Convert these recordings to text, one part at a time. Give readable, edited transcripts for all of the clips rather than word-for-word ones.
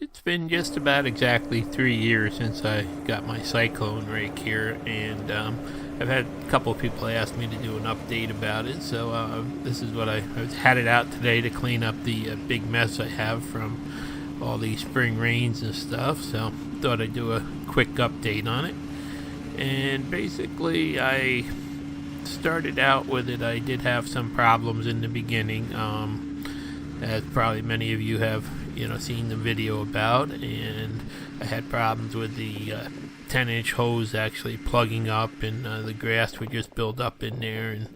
It's been just about exactly 3 years since I got my Cyclone Rake here, and I've had a couple of people ask me to do an update about it. So this is what I had it out today to clean up the big mess I have from all these spring rains and stuff. So thought I'd do a quick update on it. And basically, I started out with it. I did have some problems in the beginning, as probably many of you have seen the video about, and I had problems with the 10-inch hose actually plugging up, and the grass would just build up in there, and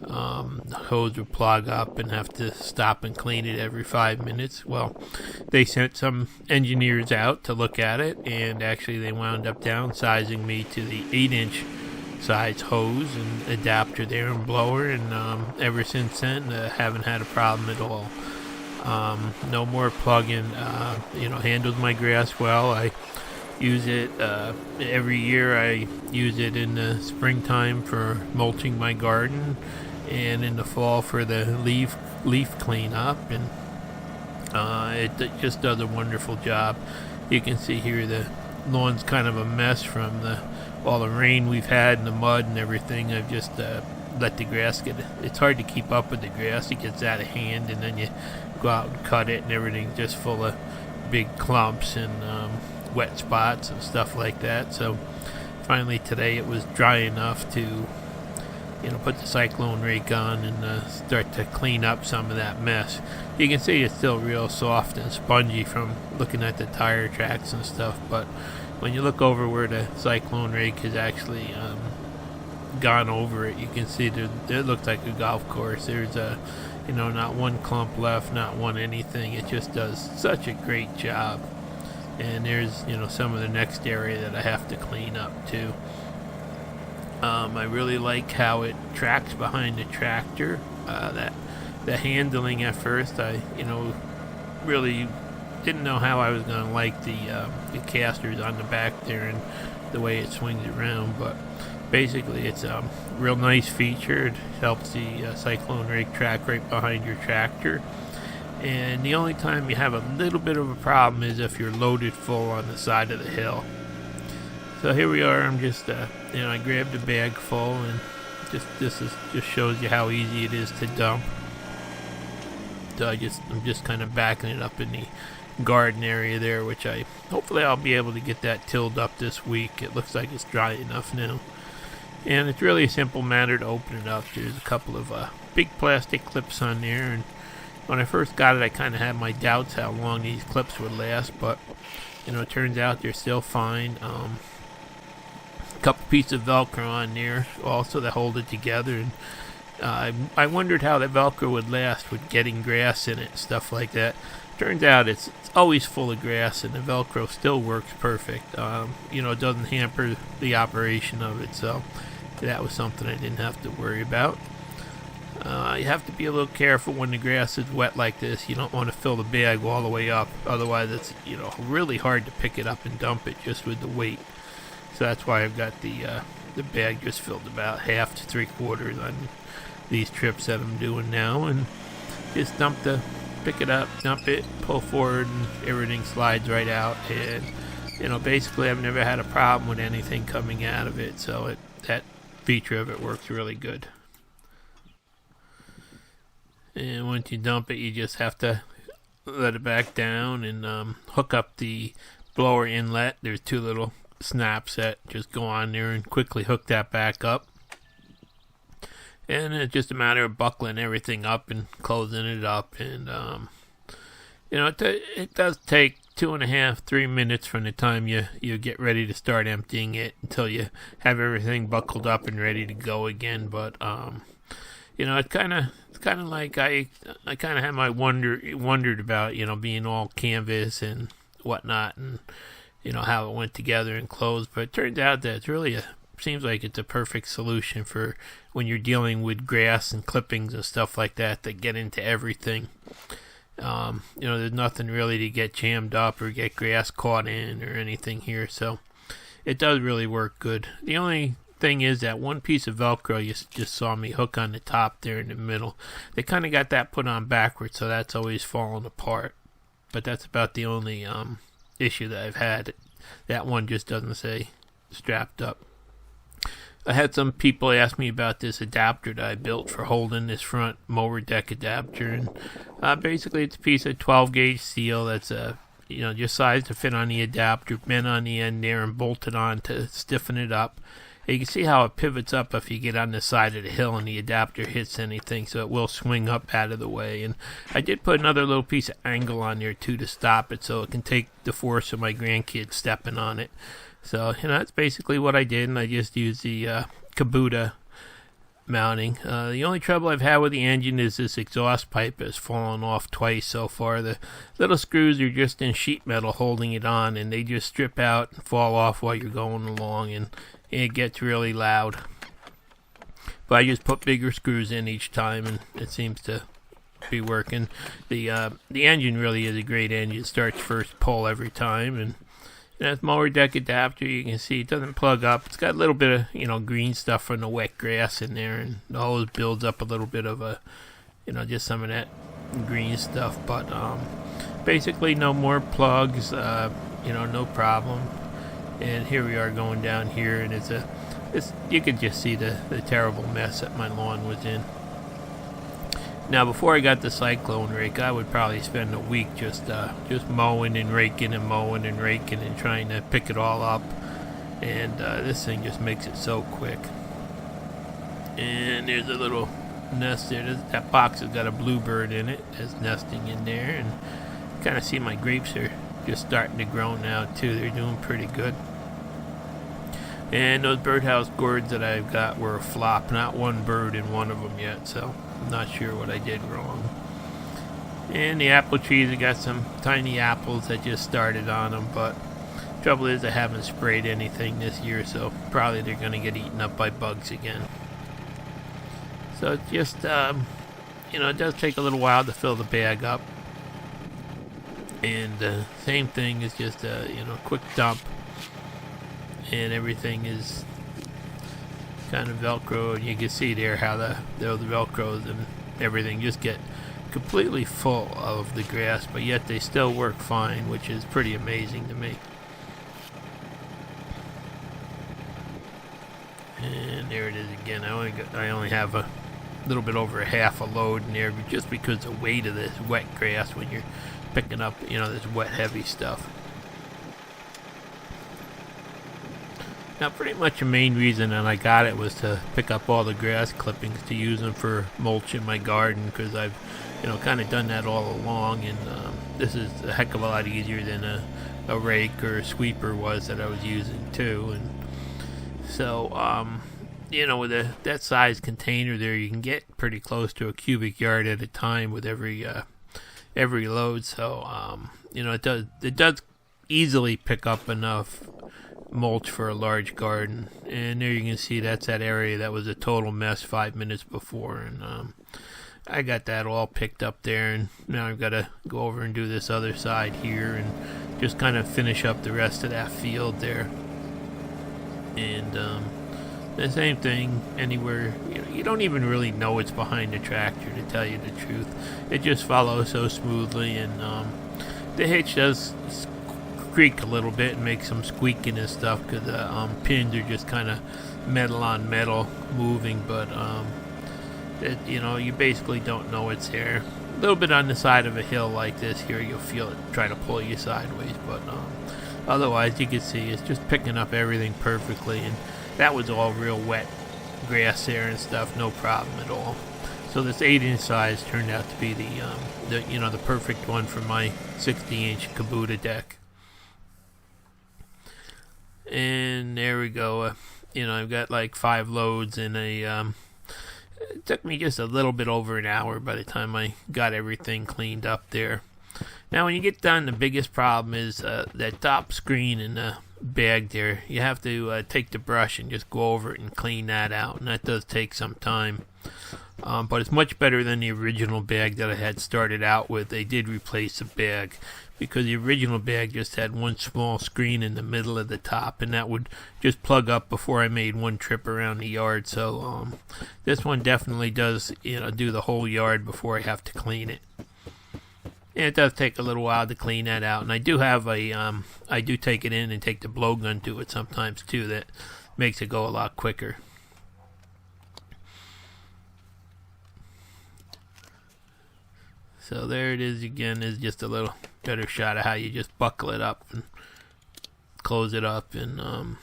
the hose would plug up and have to stop and clean it every 5 minutes. Well, they sent some engineers out to look at it, and actually they wound up downsizing me to the 8-inch size hose and adapter there and blower, and ever since then haven't had a problem at all. No more plugging. Handles my grass well. I use it every year. I use it in the springtime for mulching my garden, and in the fall for the leaf cleanup, and it just does a wonderful job. You can see here the lawn's kind of a mess from all the rain we've had and the mud and everything. I've just let the grass it's hard to keep up with the grass. It gets out of hand, and then you go out and cut it, and everything's just full of big clumps and wet spots and stuff like that. So finally today it was dry enough to put the Cyclone Rake on and start to clean up some of that mess. You can see it's still real soft and spongy from looking at the tire tracks and stuff, but when you look over where the Cyclone Rake has actually gone over it, you can see it looks like a golf course. There's not one clump left, not one anything. It just does such a great job. And there's some of the next area that I have to clean up too. I really like how it tracks behind the tractor. That the handling at first, I really didn't know how I was going to like the casters on the back there and the way it swings around, but basically it's a real nice feature. It helps the Cyclone Rake track right behind your tractor, and the only time you have a little bit of a problem is if you're loaded full on the side of the hill. So here we are. I'm just I grabbed a bag full, and this shows you how easy it is to dump. So I'm just kind of backing it up in the garden area there, which hopefully I'll be able to get that tilled up this week. It looks like it's dry enough now, and it's really a simple matter to open it up. There's a couple of big plastic clips on there, and when I first got it I kind of had my doubts how long these clips would last, but it turns out they're still fine. A couple pieces of Velcro on there also to hold it together, and I wondered how the Velcro would last with getting grass in it, stuff like that. Turns out it's always full of grass, and the Velcro still works perfect. It doesn't hamper the operation of it, so that was something I didn't have to worry about. You have to be a little careful when the grass is wet like this. You don't want to fill the bag all the way up, otherwise it's really hard to pick it up and dump it just with the weight. So that's why I've got the bag just filled about half to 3/4 on these trips that I'm doing now, and just pick it up, dump it, pull forward, and everything slides right out. And basically I've never had a problem with anything coming out of it, so that feature of it works really good. And once you dump it, you just have to let it back down and hook up the blower inlet. There's two little snaps that just go on there and quickly hook that back up. And it's just a matter of buckling everything up and closing it up. And, it does take 2.5-3 minutes from the time you get ready to start emptying it until you have everything buckled up and ready to go again. But, it's kind of like I kind of had my wondered about, being all canvas and whatnot, and, how it went together and closed. But it turns out that it's really seems like it's a perfect solution for when you're dealing with grass and clippings and stuff like that get into everything. There's nothing really to get jammed up or get grass caught in or anything here, so it does really work good. The only thing is that one piece of Velcro you just saw me hook on the top there in the middle, they kind of got that put on backwards, so that's always falling apart. but that's about the only issue that I've had. That one just doesn't say strapped up. I had some people ask me about this adapter that I built for holding this front mower deck adapter, and basically it's a piece of 12 gauge steel that's just sized to fit on the adapter, bent on the end there, and bolted on to stiffen it up. And you can see how it pivots up if you get on the side of the hill and the adapter hits anything, so it will swing up out of the way. And I did put another little piece of angle on there too to stop it, so it can take the force of my grandkids stepping on it. So, that's basically what I did, and I just used the Kubota mounting. The only trouble I've had with the engine is this exhaust pipe has fallen off twice so far. The little screws are just in sheet metal holding it on, and they just strip out and fall off while you're going along, and it gets really loud. But I just put bigger screws in each time, and it seems to be working. The engine really is a great engine. It starts first pull every time, and that's mower deck adapter. You can see it doesn't plug up. It's got a little bit of green stuff from the wet grass in there, and it always builds up a little bit of just some of that green stuff. But basically no more plugs, no problem. And here we are going down here, and you can just see the terrible mess that my lawn was in. Now, before I got the Cyclone Rake, I would probably spend a week just mowing and raking and trying to pick it all up. And this thing just makes it so quick. And there's a little nest there. That box has got a bluebird in it that's nesting in there. And you kind of see my grapes are just starting to grow now too. They're doing pretty good. And those birdhouse gourds that I've got were a flop. Not one bird in one of them yet, so I'm not sure what I did wrong. And the apple trees, I got some tiny apples that just started on them, but trouble is I haven't sprayed anything this year, so probably they're going to get eaten up by bugs again. So it's just, it does take a little while to fill the bag up. And same thing is just a quick dump, and everything is kind of Velcro. You can see there how the Velcros and everything just get completely full of the grass, but yet they still work fine, which is pretty amazing to me. And there it is again. I only have a little bit over half a load in there, just because the weight of this wet grass when you're picking up, this wet, heavy stuff. Now, pretty much the main reason that I got it was to pick up all the grass clippings to use them for mulch in my garden, because I've, kind of done that all along, and this is a heck of a lot easier than a rake or a sweeper was that I was using too. And so, with that size container there, you can get pretty close to a cubic yard at a time with every load. So, it does easily pick up enough mulch for a large garden. And there you can see that's that area that was a total mess 5 minutes before, and I got that all picked up there, and now I've got to go over and do this other side here and just kind of finish up the rest of that field there. And the same thing anywhere. You don't even really know it's behind the tractor, to tell you the truth. It just follows so smoothly, and the hitch does creak a little bit and make some squeaking and stuff, because the pins are just kind of metal on metal moving, but you basically don't know it's there. A little bit on the side of a hill like this here, you'll feel it try to pull you sideways, but otherwise you can see it's just picking up everything perfectly. And that was all real wet grass there and stuff, no problem at all. So this 8-inch size turned out to be the perfect one for my 60-inch Kubota deck. And there we go. I've got like 5 loads in it took me just a little bit over an hour by the time I got everything cleaned up there. Now, when you get done, the biggest problem is that top screen in the bag there. You have to take the brush and just go over it and clean that out, and that does take some time. But it's much better than the original bag that I had started out with. They did replace the bag, because the original bag just had one small screen in the middle of the top, and that would just plug up before I made one trip around the yard. So this one definitely does do the whole yard before I have to clean it. And it does take a little while to clean that out. And I do have I do take it in and take the blowgun to it sometimes too. That makes it go a lot quicker. So there it is again. Is just a little better shot of how you just buckle it up and close it up, and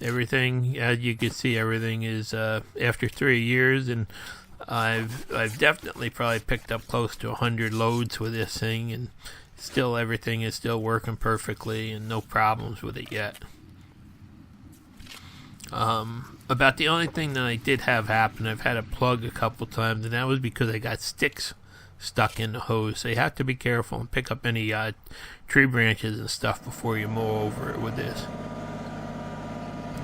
everything, as you can see, everything is after 3 years, and I've definitely probably picked up close to 100 loads with this thing, and still everything is still working perfectly and no problems with it yet. About the only thing that I did have happen, I've had it plug a couple times, and that was because I got sticks stuck in the hose. So you have to be careful and pick up any tree branches and stuff before you mow over it with this.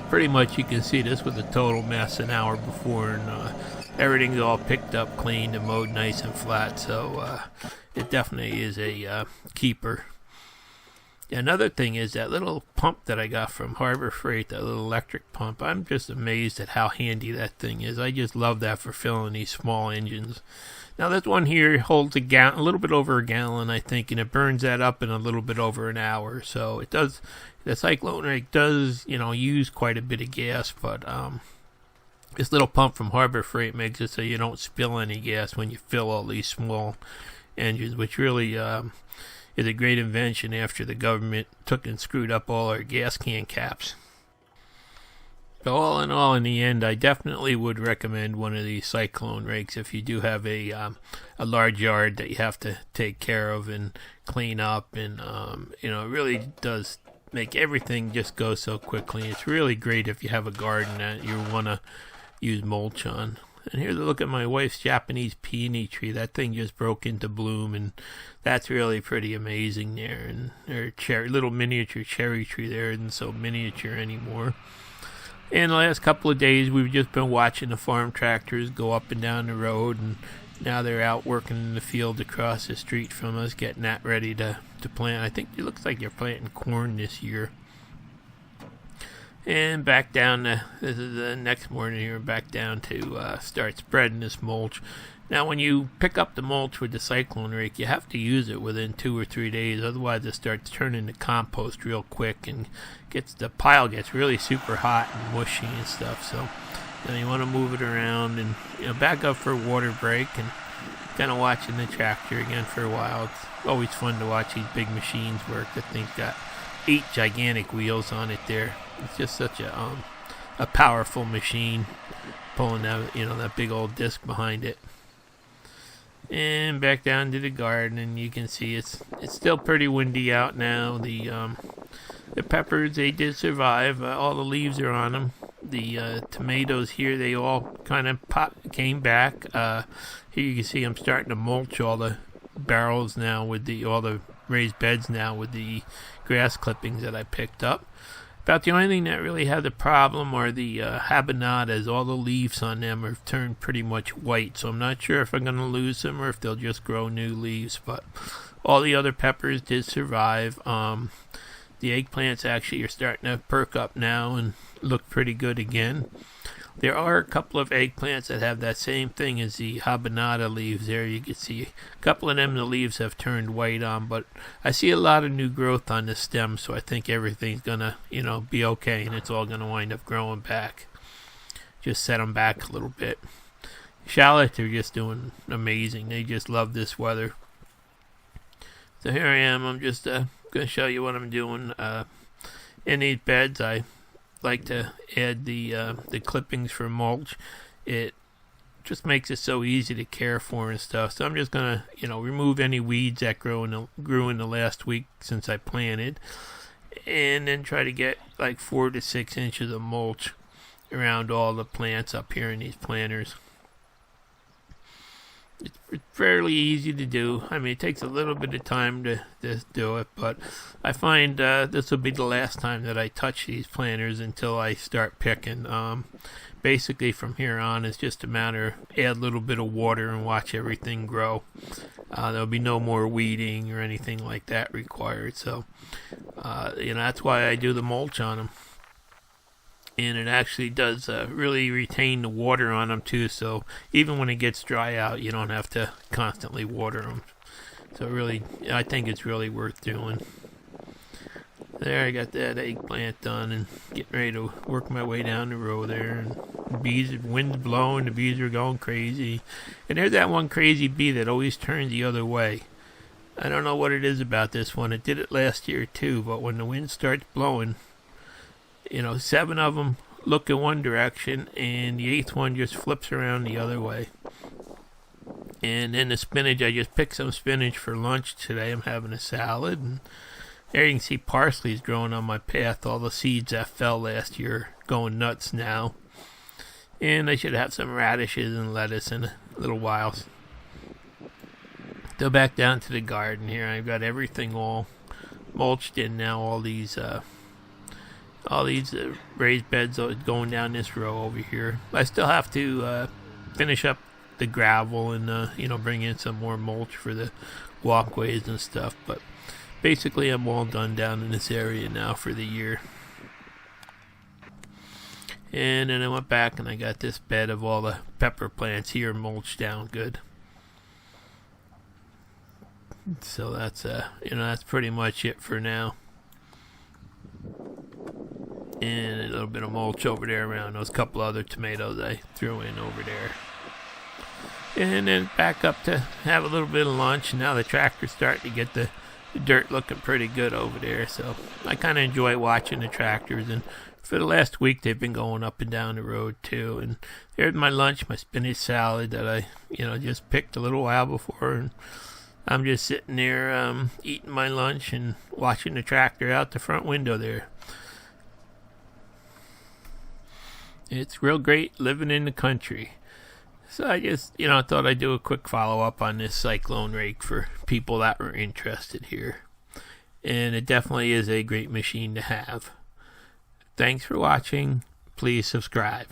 Pretty much you can see this was a total mess an hour before, and everything's all picked up, cleaned, and mowed nice and flat. So it definitely is a keeper. Another thing is that little pump that I got from Harbor Freight, that little electric pump. I'm just amazed at how handy that thing is. I just love that for filling these small engines. Now this one here holds a little bit over a gallon, I think, and it burns that up in a little bit over an hour. So it does. The Cyclone Rake does, use quite a bit of gas, but this little pump from Harbor Freight makes it so you don't spill any gas when you fill all these small engines, which really is a great invention after the government took and screwed up all our gas can caps. So all in all, in the end, I definitely would recommend one of these Cyclone Rakes if you do have a large yard that you have to take care of and clean up, and it really does make everything just go so quickly. It's really great if you have a garden that you want to use mulch on. And here's a look at my wife's Japanese peony tree. That thing just broke into bloom, and that's really pretty amazing there. And her little miniature cherry tree there isn't so miniature anymore. And the last couple of days, we've just been watching the farm tractors go up and down the road, and now they're out working in the field across the street from us, getting that ready to plant. I think it looks like they're planting corn this year. And back down this is the next morning here, back down to start spreading this mulch. Now when you pick up the mulch with the Cyclone Rake, you have to use it within 2 or 3 days, otherwise it starts turning to compost real quick, and the pile gets really super hot and mushy and stuff. So you want to move it around and back up for a water break, and kind of watching the tractor again for a while. It's always fun to watch these big machines work. That thing's got 8 gigantic wheels on it there. It's just such a powerful machine, pulling that that big old disc behind it. And back down to the garden, and you can see it's still pretty windy out now. The peppers, they did survive. All the leaves are on them. The tomatoes here, they all kind of came back. Here you can see I'm starting to mulch all the barrels now with all the raised beds now with the grass clippings that I picked up. About the only thing that really had the problem are the habanetas. All the leaves on them have turned pretty much white, so I'm not sure if I'm going to lose them or if they'll just grow new leaves. But all the other peppers did survive. The eggplants actually are starting to perk up now and look pretty good again. There are a couple of eggplants that have that same thing as the habaneta leaves there. You can see a couple of them, the leaves have turned white on, but I see a lot of new growth on the stem, so I think everything's going to, be okay, and it's all going to wind up growing back. Just set them back a little bit. Shallots are just doing amazing. They just love this weather. So here I am. I'm just going to show you what I'm doing. In these beds, I like to add the clippings for mulch. It just makes it so easy to care for and stuff. So I'm just gonna remove any weeds that grew in the last week since I planted, and then try to get like 4 to 6 inches of mulch around all the plants up here in these planters. It's fairly easy to do. I mean, it takes a little bit of time to do it, but I find this will be the last time that I touch these planters until I start picking. Basically, from here on, it's just a matter of add a little bit of water and watch everything grow. There'll be no more weeding or anything like that required. So, that's why I do the mulch on them. and it actually does really retain the water on them too, so even when it gets dry out, you don't have to constantly water them. So really, I think it's really worth doing. There, I got that eggplant done and getting ready to work my way down the road there. And wind's blowing, the bees are going crazy. And there's that one crazy bee that always turns the other way. I don't know what it is about this one. It did it last year too, but when the wind starts blowing, 7 of them look in one direction and the 8th one just flips around the other way. And then the spinach, I just picked some spinach for lunch today. I'm having a salad, and there you can see parsley's growing on my path. All the seeds that fell last year are going nuts now. And I should have some radishes and lettuce in a little while. Go back down to the garden here. I've got everything all mulched in now. All these raised beds are going down this row over here. I still have to finish up the gravel and bring in some more mulch for the walkways and stuff, but basically I'm all done down in this area now for the year. And then I went back and I got this bed of all the pepper plants here mulched down good. So that's that's pretty much it for now. And a little bit of mulch over there around those couple other tomatoes I threw in over there. And then back up to have a little bit of lunch. Now the tractor's starting to get the dirt looking pretty good over there. So I kind of enjoy watching the tractors. And for the last week, they've been going up and down the road too. And there's my lunch, my spinach salad that I, just picked a little while before. And I'm just sitting there eating my lunch and watching the tractor out the front window there. It's real great living in the country. So I just, thought I'd do a quick follow-up on this Cyclone Rake for people that were interested here. And it definitely is a great machine to have. Thanks for watching. Please subscribe.